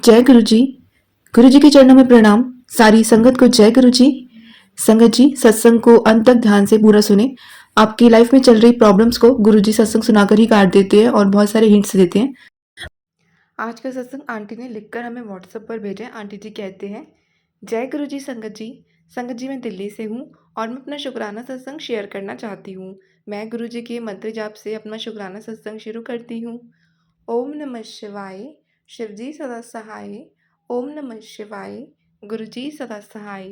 जय गुरु जी। गुरु जी के चरणों में प्रणाम। सारी संगत को जय गुरु जी। संगत जी, सत्संग को अंत तक ध्यान से पूरा सुने। आपकी लाइफ में चल रही प्रॉब्लम्स को गुरु जी सत्संग सुनाकर ही काट देते हैं और बहुत सारे हिंट्स देते हैं। आज का सत्संग आंटी ने लिखकर हमें व्हाट्सएप पर भेजा है। आंटी जी कहते हैं, जय गुरु जी संगत जी। संगत जी, मैं दिल्ली से हूँ और मैं अपना शुक्राना सत्संग शेयर करना चाहती हूँ। मैं गुरु जी के मंत्र जाप से अपना शुक्राना सत्संग शुरू करती हूँ। ओम नमः शिवाय, शिवजी सदा सहाय। ओम नमः शिवाय, गुरुजी सदा सहाय।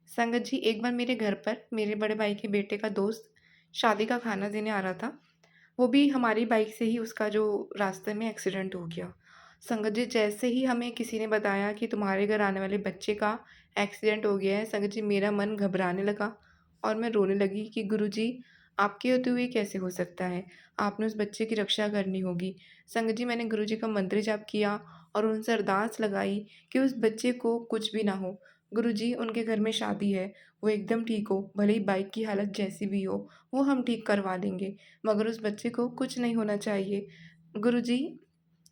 संगत जी, एक बार मेरे घर पर मेरे बड़े भाई के बेटे का दोस्त शादी का खाना देने आ रहा था। वो भी हमारी बाइक से ही उसका जो रास्ते में एक्सीडेंट हो गया। संगत जी, जैसे ही हमें किसी ने बताया कि तुम्हारे घर आने वाले बच्चे का एक्सीडेंट हो गया है, संगत जी मेरा मन घबराने लगा और मैं रोने लगी कि गुरुजी, आपके होते हुए कैसे हो सकता है? आपने उस बच्चे की रक्षा करनी होगी। संगत जी, मैंने गुरुजी का मंत्र जाप किया और उनसे अरदास लगाई कि उस बच्चे को कुछ भी ना हो। गुरुजी, उनके घर में शादी है, वो एकदम ठीक हो, भले ही बाइक की हालत जैसी भी हो, वो हम ठीक करवा देंगे, मगर उस बच्चे को कुछ नहीं होना चाहिए। गुरुजी,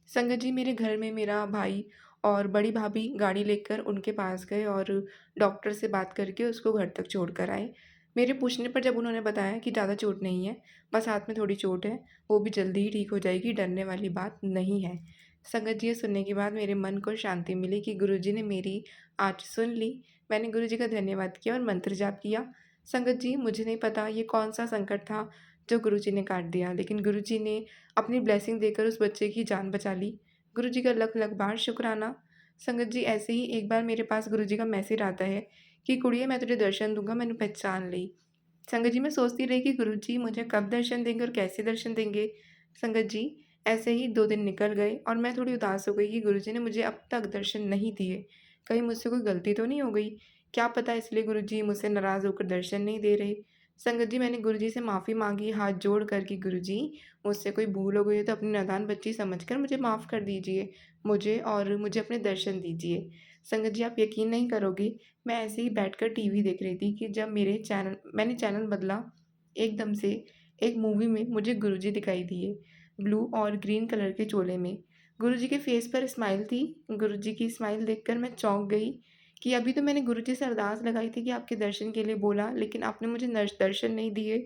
संगत जी, मेरे घर में मेरा भाई और बड़ी भाभी गाड़ी लेकर उनके पास गए और डॉक्टर से बात करके उसको घर तक छोड़ कर आए। मेरे पूछने पर जब उन्होंने बताया कि ज़्यादा चोट नहीं है, बस हाथ में थोड़ी चोट है, वो भी जल्दी ही ठीक हो जाएगी, डरने वाली बात नहीं है। संगत जी, ये सुनने के बाद मेरे मन को शांति मिली कि गुरुजी ने मेरी आज सुन ली। मैंने गुरुजी का धन्यवाद किया और मंत्र जाप किया। संगत जी, मुझे नहीं पता ये कौन सा संकट था जो गुरुजी ने काट दिया, लेकिन गुरुजी ने अपनी ब्लेसिंग देकर उस बच्चे की जान बचा ली। गुरुजी का लख लख बार शुक्राना। संगत जी, ऐसे ही एक बार मेरे पास गुरुजी का मैसेज आता है कि कुड़िए, मैं तुझे दर्शन दूंगा, मैंने पहचान ली। संगत जी, मैं सोचती रही कि गुरुजी मुझे कब दर्शन देंगे और कैसे दर्शन देंगे। संगत जी, ऐसे ही 2 दिन निकल गए और मैं थोड़ी उदास हो गई कि गुरुजी ने मुझे अब तक दर्शन नहीं दिए। कहीं मुझसे कोई गलती तो नहीं हो गई? क्या पता इसलिए गुरुजी मुझसे नाराज़ होकर दर्शन नहीं दे रहे। संगत जी, मैंने गुरुजी से माफ़ी माँगी हाथ जोड़ कर कि गुरुजी, मुझसे कोई भूल हो गई है तो अपनी नादान बच्ची समझकर मुझे माफ़ कर दीजिए, मुझे और मुझे अपने दर्शन दीजिए। संगत जी, आप यकीन नहीं करोगे, मैं ऐसे ही बैठकर टीवी देख रही थी कि जब मैंने चैनल बदला, एकदम से एक मूवी में मुझे गुरुजी दिखाई दिए, ब्लू और ग्रीन कलर के चोले में। गुरुजी के फेस पर स्माइल थी। गुरुजी की स्माइल देखकर मैं चौंक गई कि अभी तो मैंने गुरुजी से अरदास लगाई थी कि आपके दर्शन के लिए बोला, लेकिन आपने मुझे दर्शन नहीं दिए।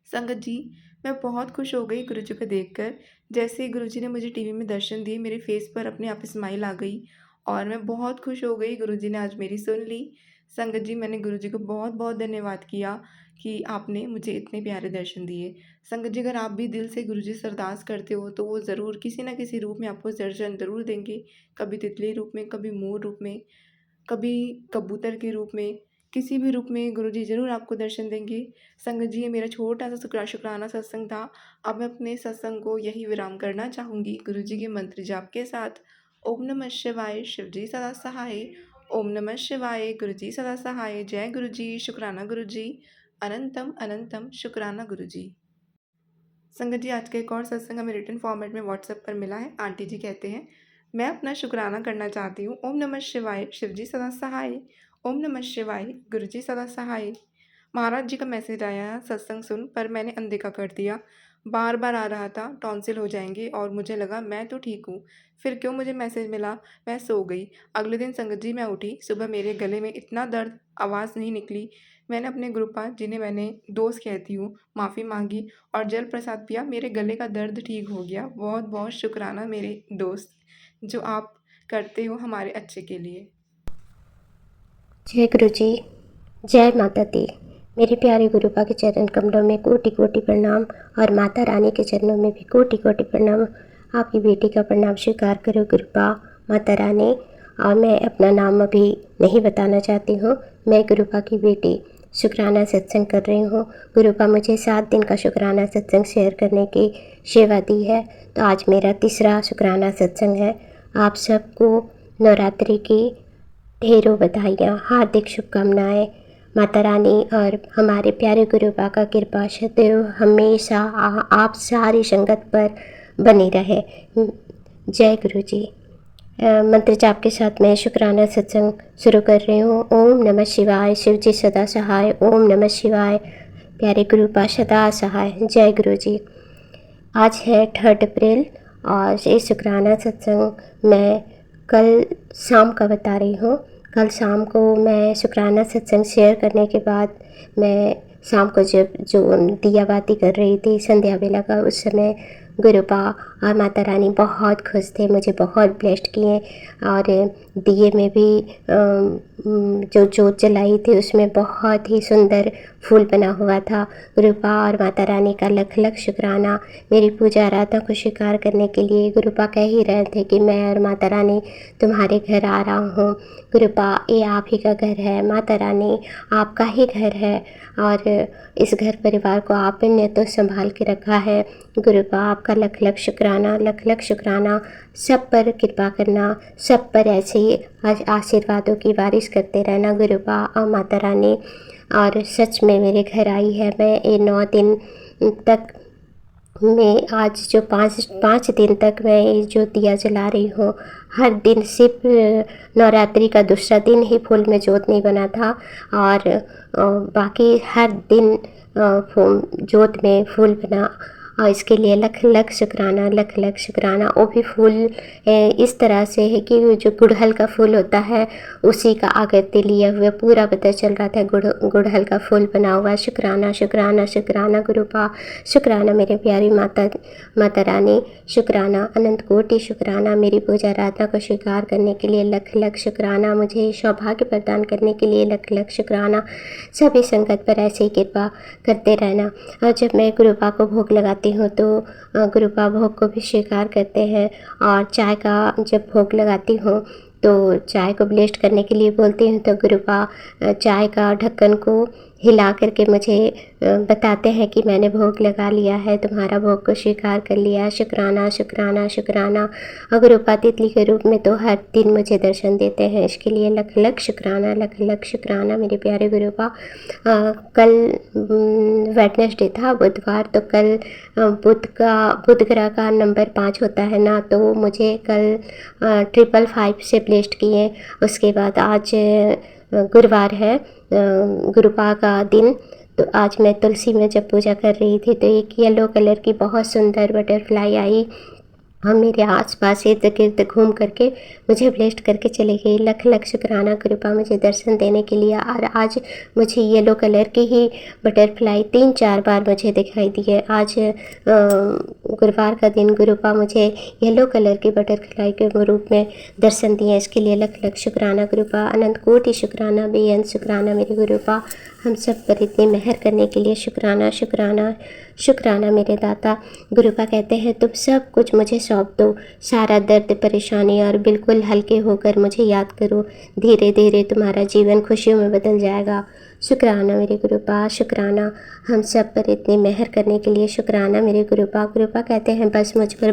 संगत जी, मैं बहुत खुश हो गई गुरुजी को देखकर। जैसे ही गुरुजी ने मुझे टीवी में दर्शन दिए, मेरे फेस पर अपने आप स्माइल आ गई और मैं बहुत खुश हो गई। गुरुजी ने आज मेरी सुन ली। संगत जी, मैंने गुरुजी को बहुत-बहुत धन्यवाद किया कि आपने मुझे इतने प्यारे दर्शन दिए। संगत जी, अगर आप भी दिल से गुरुजी से अरदास करते हो, तो वो ज़रूर किसी न किसी रूप में आपको दर्शन ज़रूर देंगे। कभी तितली रूप में, कभी मोर रूप में, कभी कबूतर के रूप में, किसी भी रूप में गुरुजी ज़रूर आपको दर्शन देंगे। संगत जी, ये मेरा छोटा-सा शुक्राना सत्संग था। अब मैं अपने सत्संग को यही विराम करना चाहूँगी गुरुजी के मंत्र जाप के साथ। ओम नमः शिवाय, शिवजी सदा सहाय। ओम नमः शिवाय, गुरुजी सदा सहाय। जय गुरुजी, शुक्राना गुरुजी। अनंतम अनंतम शुक्राना गुरुजी। संगत जी, आज का एक और सत्संग हमें रिटन फॉर्मेट में व्हाट्सएप पर मिला है। आंटी जी कहते हैं, मैं अपना शुक्राना करना चाहती हूँ। ओम नमः शिवाय, शिवजी सदा सहाय। ओम नमः शिवाय, गुरुजी सदा सहाय। महाराज जी का मैसेज आया सत्संग सुन, पर मैंने अनदेखा कर दिया। बार बार आ रहा था टॉन्सिल हो जाएंगे और मुझे लगा मैं तो ठीक हूँ, फिर क्यों मुझे मैसेज मिला। मैं सो गई। अगले दिन संगत जी मैं उठी, सुबह मेरे गले में इतना दर्द, आवाज़ नहीं निकली। मैंने अपने गुरुपा, जिन्हें मैंने दोस्त कहती हूँ, माफ़ी मांगी और जल प्रसाद पिया। मेरे गले का दर्द ठीक हो गया। बहुत बहुत शुक्राना मेरे दोस्त, जो आप करते हो हमारे अच्छे के लिए। जय गुरु जी। जय माता दी। मेरे प्यारे गुरुपा के चरण कमलों में कोटि कोटि प्रणाम और माता रानी के चरणों में भी कोटि कोटि प्रणाम। आपकी बेटी का प्रणाम स्वीकार करो गुरुपा, माता रानी। और मैं अपना नाम अभी नहीं बताना चाहती हूँ। मैं गुरुपा की बेटी शुक्राना सत्संग कर रही हूँ। गुरुपा मुझे 7 दिन का शुक्राना सत्संग शेयर करने की सेवा दी है, तो आज मेरा तीसरा शुक्राना सत्संग है। आप सबको नवरात्रि की ढेरों बधाइयाँ, हार्दिक शुभकामनाएँ। माता रानी और हमारे प्यारे गुरुपा का कृपा सदैव हमेशा आप सारी संगत पर बनी रहे। जय गुरु जी। मंत्र जाप के साथ मैं शुक्राना सत्संग शुरू कर रही हूँ। ओम नमः शिवाय, शिव जी सदा सहाय। ओम नमः शिवाय, प्यारे गुरुपा सदा सहाय। जय गुरु जी। आज है 3 अप्रैल और ये शुक्राना सत्संग मैं कल शाम का बता रही हूँ। कल शाम को मैं शुक्राना सत्संग शेयर करने के बाद मैं शाम को जब जो दिया बाती कर रही थी संध्या वेला का, उस समय गुरुपा और माता रानी बहुत खुश थे, मुझे बहुत ब्लेस्ड किए। और दिए में भी जो जोत जलाई थी उसमें बहुत ही सुंदर फूल बना हुआ था। गुरुपा और माता रानी का लख लख शुक्राना। मेरी पूजा आराधना को स्वीकार करने के लिए गुरुपा कह ही रहे थे कि मैं और माता रानी तुम्हारे घर आ रहा हूँ। गुरुपा ये आप ही का घर है, माता रानी आपका ही घर है और इस घर परिवार को आपने तो संभाल के रखा है। गुरुपा आपका लख लख शुक्राना, लख लख शुक्राना। सब पर कृपा करना, सब पर ऐसे ही आशीर्वादों की बारिश करते रहना गुरुपा और माता रानी। और सच में मेरे घर आई है। मैं ये 9 दिन तक मैं आज जो पाँच दिन तक मैं ये जो दिया जला रही हूँ, हर दिन सिर्फ नवरात्रि का दूसरा दिन ही फूल में जोत नहीं बना था और बाकी हर दिन जोत में फूल बना। और इसके लिए लख लख शुक्राना, लख लख शुक्राना। वो भी फूल इस तरह से है कि जो गुड़हल का फूल होता है उसी का आकृति लिए हुए पूरा पता चल रहा था गुड़हल का फूल बना हुआ। शुक्राना शुक्राना शुक्राना गुरुपा, शुक्राना मेरे प्यारी माता रानी, शुक्राना अनंत कोटि शुक्राना। मेरी पूजा आराधना को स्वीकार करने के लिए लख लख शुक्राना। मुझे सौभाग्य प्रदान करने के लिए लख लख शुक्राना। सभी संगत पर ऐसे ही कृपा करते रहना। और जब मैं गुरुपा को भोग लगाती हूँ तो गुरुपा भोग को भी स्वीकार करते हैं। और चाय का जब भोग लगाती हूँ तो चाय को ब्लेस्ड करने के लिए बोलती हूँ तो गुरुपा चाय का ढक्कन को हिला करके मुझे बताते हैं कि मैंने भोग लगा लिया है, तुम्हारा भोग को स्वीकार कर लिया। शुक्राना शुक्राना शुक्राना। और गुरुपा तितली के रूप में तो हर दिन मुझे दर्शन देते हैं, इसके लिए लख लख शुक्राना, लख लख शुक्राना मेरे प्यारे गुरुपा। कल वेडनेसडे था, बुधवार, तो कल बुध ग्रह का नंबर 5 होता है ना, तो मुझे कल 555 से ब्लेस्ड किए। उसके बाद आज गुरुवार है, गुरुपा का दिन। तो आज मैं तुलसी में जब पूजा कर रही थी तो एक येलो कलर की बहुत सुंदर बटरफ्लाई आई और मेरे आसपास इर्द गिर्द घूम करके मुझे ब्लेस्ड करके चली गई। लख लख शुक्राना गुरुपा मुझे दर्शन देने के लिए। और आज मुझे येलो कलर की ही बटरफ्लाई 3-4 बार मुझे दिखाई दी है। आज गुरुवार का दिन गुरुपा मुझे येलो कलर की बटरफ्लाई के रूप में दर्शन दिए, इसके लिए लख लख शुक्राना गुरुपा। अनंत कोटि शुक्राना, बेअंत शुक्राना मेरे गुरुपा। हम सब पर इतनी मेहर करने के लिए शुक्राना शुक्राना शुक्राना मेरे दाता। गुरुपा कहते हैं तुम सब कुछ मुझे सौंप दो, सारा दर्द परेशानी, और बिल्कुल हल्के होकर मुझे याद करो। धीरे धीरे तुम्हारा जीवन खुशियों में बदल जाएगा। शुक्राना मेरे गुरुपा, शुक्राना। हम सब पर इतनी मेहर करने के लिए शुक्राना मेरे गुरुपा। गुरुपा कहते हैं बस मुझ पर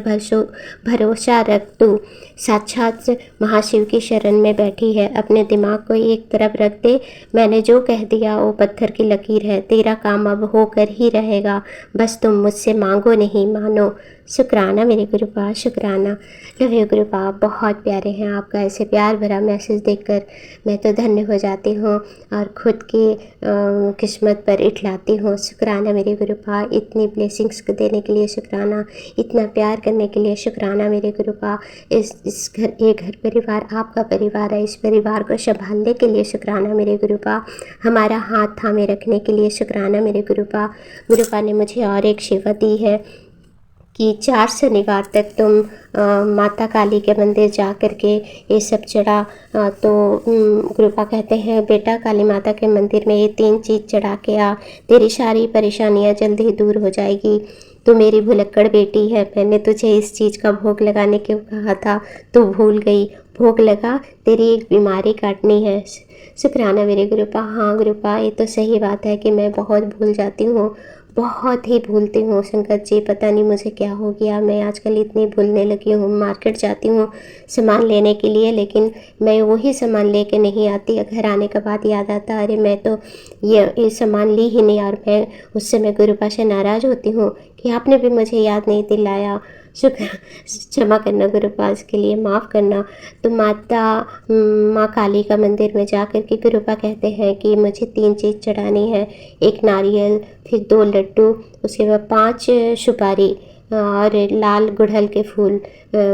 भरोसा रख, तू साक्षात महाशिव की शरण में बैठी है। अपने दिमाग को एक तरफ रख दे, मैंने जो कह दिया वो पत्थर की लकीर है, तेरा काम अब होकर ही रहेगा, बस तुम मुझसे मांगो नहीं मानो। शुक्राना मेरे गुरुपा, शुक्राना। लव यू गुरुपा, बहुत प्यारे हैं। आपका ऐसे प्यार भरा मैसेज देखकर मैं तो धन्य हो जाती हूँ और खुद की किस्मत पर इठलाती हूँ। शुक्राना मेरे गुरुपा, इतनी ब्लेसिंग्स देने के लिए शुक्राना, इतना प्यार करने के लिए शुक्राना मेरे गुरुपा। इस घर, ये घर परिवार आपका परिवार है, इस परिवार को संभालने के लिए शुक्राना मेरे गुरुपा। हमारा हाथ थामे रखने के लिए शुक्राना मेरे गुरुपा। गुरुपा ने मुझे और एक सेवा दी है कि 4 शनिवार तक तुम माता काली के मंदिर जा कर के ये सब चढ़ा। तो गुरुपा कहते हैं बेटा काली माता के मंदिर में ये 3 चीज़ चढ़ा के आ, तेरी सारी परेशानियाँ जल्द ही दूर हो जाएगी। तू मेरी भुलक्कड़ बेटी है, मैंने तुझे इस चीज़ का भोग लगाने को कहा था, तू भूल गई। भोग लगा, तेरी एक बीमारी काटनी है। शुक्राना मेरे गुरुपा। हाँ गुरुपा, ये तो सही बात है कि मैं बहुत भूल जाती हूँ, बहुत ही भूलती हूँ संकट जी, पता नहीं मुझे क्या हो गया। मैं आजकल इतनी भूलने लगी हूँ। मार्केट जाती हूँ सामान लेने के लिए, लेकिन मैं वही सामान लेके नहीं आती। घर आने के बाद याद आता अरे मैं तो ये सामान ली ही नहीं, और मैं उससे मैं गुरुपा से नाराज़ होती हूँ कि आपने भी मुझे याद नहीं दिलाया। शुक्र, क्षमा करना गुरुपा, इसके लिए माफ़ करना। तो माँ काली का मंदिर में जा कर के गुरुपा कहते हैं कि मुझे 3 चीज़ चढ़ानी है, 1 नारियल, फिर 2 लड्डू, उसके बाद 5 सुपारी, और लाल गुड़हल के फूल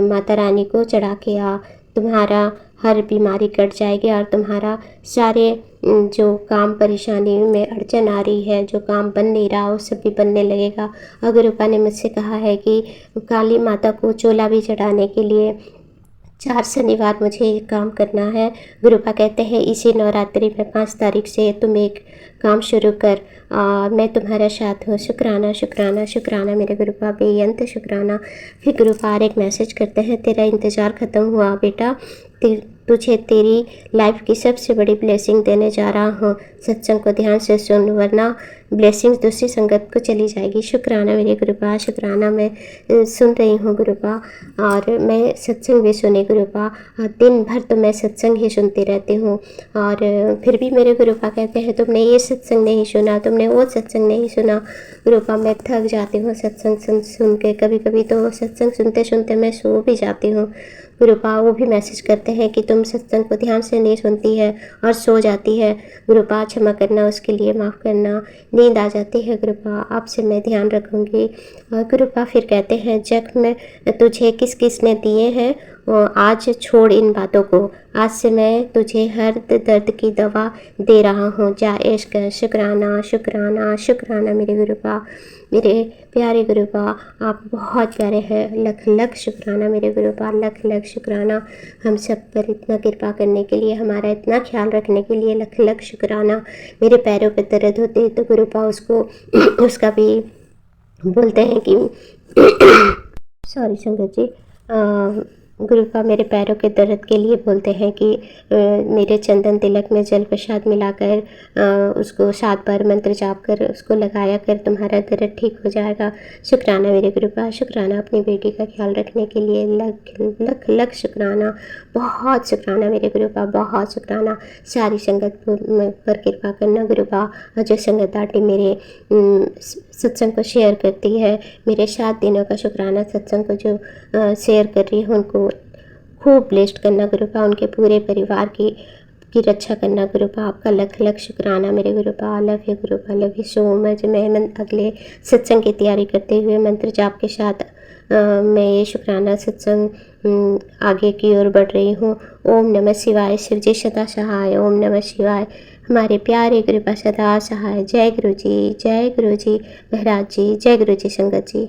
माता रानी को चढ़ा के आ। तुम्हारा हर बीमारी कट जाएगी और तुम्हारा सारे जो काम परेशानी में अड़चन आ रही है, जो काम बन नहीं रहा वो सब भी बनने लगेगा। और गुरुपा ने मुझसे कहा है कि काली माता को चोला भी चढ़ाने के लिए 4 शनिवार मुझे ये काम करना है। गुरुपा कहते हैं इसी नवरात्रि में 5 तारीख से तुम एक काम शुरू कर, मैं तुम्हारा साथ हूँ। शुक्राना शुक्राना शुक्राना मेरे गुरुपा, बेअंत शुक्राना। फिर गुरुपा एक मैसेज करते हैं, तेरा इंतज़ार ख़त्म हुआ बेटा, तुझे तेरी लाइफ की सबसे बड़ी ब्लेसिंग देने जा रहा हूँ। सत्संग को ध्यान से सुन, वरना ब्लेसिंग्स दूसरी संगत को चली जाएगी। शुक्राना मेरे गुरुपा, शुक्राना। मैं सुन रही हूँ गुरुपा, और मैं सत्संग भी सुनी गुरुपा, और दिन भर तो मैं सत्संग ही सुनती रहती हूँ। और फिर भी मेरे गुरुपा कहते हैं तुमने ये सत्संग नहीं सुना, तुमने वो सत्संग नहीं सुना। गुरुपा मैं थक जाती हूँ सत्संग सुन के, कभी कभी तो सत्संग सुनते सुनते मैं सो भी जाती हूँ। गुरुपा वो भी मैसेज करते हैं कि तुम सत्संग को ध्यान से नहीं सुनती है और सो जाती है। गुरुपा क्षमा करना, उसके लिए माफ़ करना। नींद आ जाती है गुरुपा, आपसे मैं ध्यान रखूँगी। और गुरुपा फिर कहते हैं जख्म तुझे किस किस ने दिए हैं, आज छोड़ इन बातों को, आज से मैं तुझे हर दर्द की दवा दे रहा हूँ, जा ऐश कर। शुक्राना शुक्राना शुक्राना मेरे गुरुपा, मेरे प्यारे गुरुपा, आप बहुत प्यारे हैं। लख लख शुक्राना मेरे गुरुपा, लख लख शुक्राना। हम सब पर इतना कृपा करने के लिए, हमारा इतना ख्याल रखने के लिए लख लख शुक्राना। मेरे पैरों पर दर्द होते तो गुरुपा उसको उसका भी बोलते हैं कि सॉरी संगत जी, गुरुपा मेरे पैरों के दर्द के लिए बोलते हैं कि मेरे चंदन तिलक में जल प्रसाद मिलाकर उसको 7 बार मंत्र जाप कर उसको लगाया कर, तुम्हारा दर्द ठीक हो जाएगा। शुक्राना मेरे गुरुपा, शुक्राना अपनी बेटी का ख्याल रखने के लिए, लख लख लख शुक्राना। बहुत शुक्राना मेरे गुरुपा, बहुत शुक्राना। सारी संगत पर कृपा करना गुरुपा, और जो संगत आंटी मेरे सत्संग को शेयर करती है, मेरे 7 दिनों का शुक्राना सत्संग को जो शेयर कर रही हूँ उनको खूब ब्लेस्ड करना गुरुपा, उनके पूरे परिवार की रक्षा करना गुरुपा। आपका लख लख शुक्राना मेरे गुरुपा। लव यू गुरुपा, लव यू सो मच। मैं अगले सत्संग की तैयारी करते हुए मंत्र जाप के साथ मैं ये शुक्राना सत्संग आगे की ओर बढ़ रही हूँ। ओम नमः शिवाय, शिवजी सदा सहाय। ओम नमः शिवाय, हमारे प्यारे गुरुपा सदा सहाय। जय गुरु जी, जय गुरु जी महाराज जी, जय गुरु जी संगत जी।